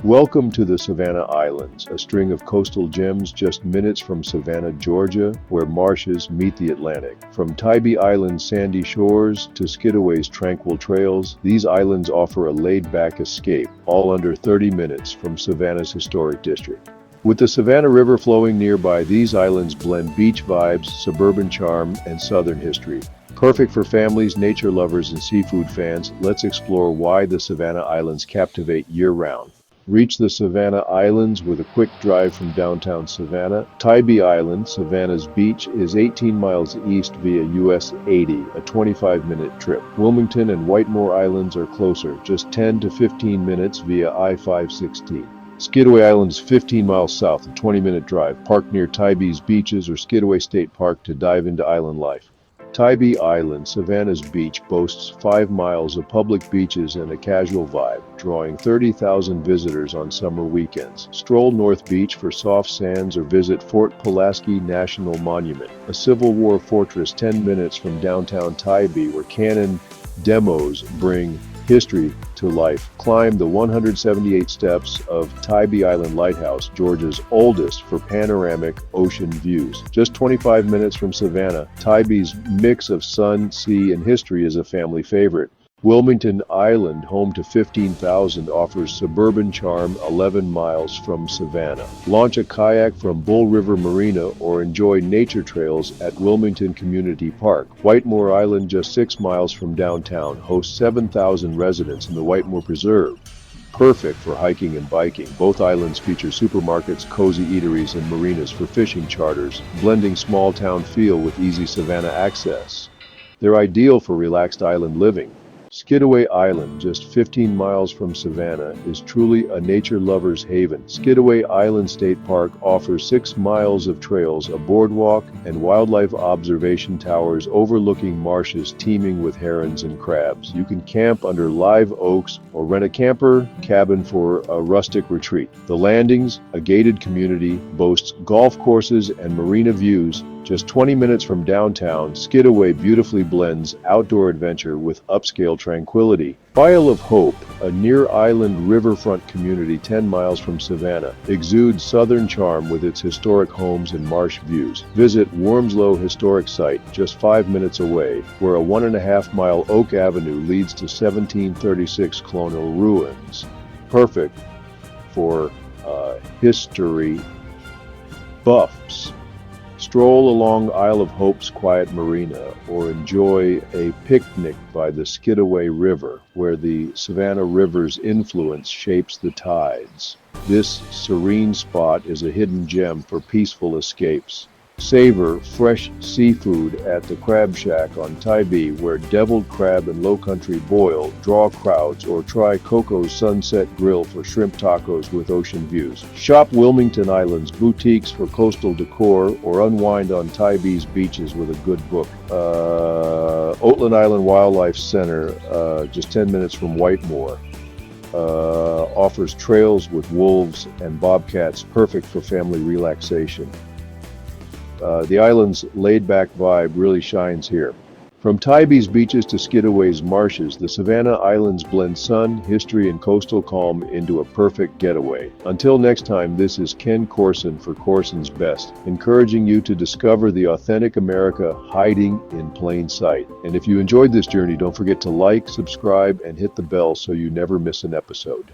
Welcome to the Savannah Islands, a string of coastal gems just minutes from Savannah, Georgia, where marshes meet the Atlantic. From Tybee Island's sandy shores to Skidaway's tranquil trails, these islands offer a laid-back escape, all under 30 minutes from Savannah's historic district. With the Savannah River flowing nearby, these islands blend beach vibes, suburban charm, and southern history. Perfect for families, nature lovers, and seafood fans, let's explore why the Savannah Islands captivate year-round. Reach the Savannah Islands with a quick drive from downtown Savannah. Tybee Island, Savannah's beach, is 18 miles east via US 80, a 25-minute trip. Wilmington and Whitemore Islands are closer, just 10 to 15 minutes via I-516. Skidaway Island is 15 miles south, a 20-minute drive. Park near Tybee's beaches or Skidaway State Park to dive into island life. Tybee Island, Savannah's beach, boasts 5 miles of public beaches and a casual vibe, drawing 30,000 visitors on summer weekends. Stroll North Beach for soft sands or visit Fort Pulaski National Monument, a Civil War fortress 10 minutes from downtown Tybee where cannon demos bring history to life. Climb the 178 steps of Tybee Island Lighthouse, Georgia's oldest, for panoramic ocean views. Just 25 minutes from Savannah, Tybee's mix of sun, sea, and history is a family favorite. Wilmington Island, home to 15,000, offers suburban charm 11 miles from Savannah. Launch a kayak from Bull River Marina or enjoy nature trails at Wilmington Community Park. Whitemore Island, just 6 miles from downtown, hosts 7,000 residents in the Whitemore Preserve. Perfect for hiking and biking. Both islands feature supermarkets, cozy eateries, and marinas for fishing charters, blending small-town feel with easy Savannah access. They're ideal for relaxed island living. Skidaway Island, just 15 miles from Savannah, is truly a nature lover's haven. Skidaway Island State Park offers 6 miles of trails, a boardwalk, and wildlife observation towers overlooking marshes teeming with herons and crabs. You can camp under live oaks or rent a camper cabin for a rustic retreat. The Landings, a gated community, boasts golf courses and marina views. Just 20 minutes from downtown, Skidaway beautifully blends outdoor adventure with upscale tranquility. Isle of Hope, a near-island riverfront community 10 miles from Savannah, exudes southern charm with its historic homes and marsh views. Visit Wormsloe Historic Site, just 5 minutes away, where a 1.5-mile Oak Avenue leads to 1736 colonial ruins. Perfect for history buffs. Stroll along Isle of Hope's quiet marina or enjoy a picnic by the Skidaway River, where the Savannah River's influence shapes the tides. This serene spot is a hidden gem for peaceful escapes. Savor fresh seafood at the Crab Shack on Tybee, where deviled crab and low-country boil draw crowds, or try Coco's Sunset Grill for shrimp tacos with ocean views. Shop Wilmington Island's boutiques for coastal decor, or unwind on Tybee's beaches with a good book. Oatland Island Wildlife Center, just 10 minutes from Whitemore, offers trails with wolves and bobcats, perfect for family relaxation. The island's laid-back vibe really shines here. From Tybee's beaches to Skidaway's marshes, the Savannah Islands blend sun, history, and coastal calm into a perfect getaway. Until next time, this is Ken Corson for Corson's Best, encouraging you to discover the authentic America hiding in plain sight. And if you enjoyed this journey, don't forget to like, subscribe, and hit the bell so you never miss an episode.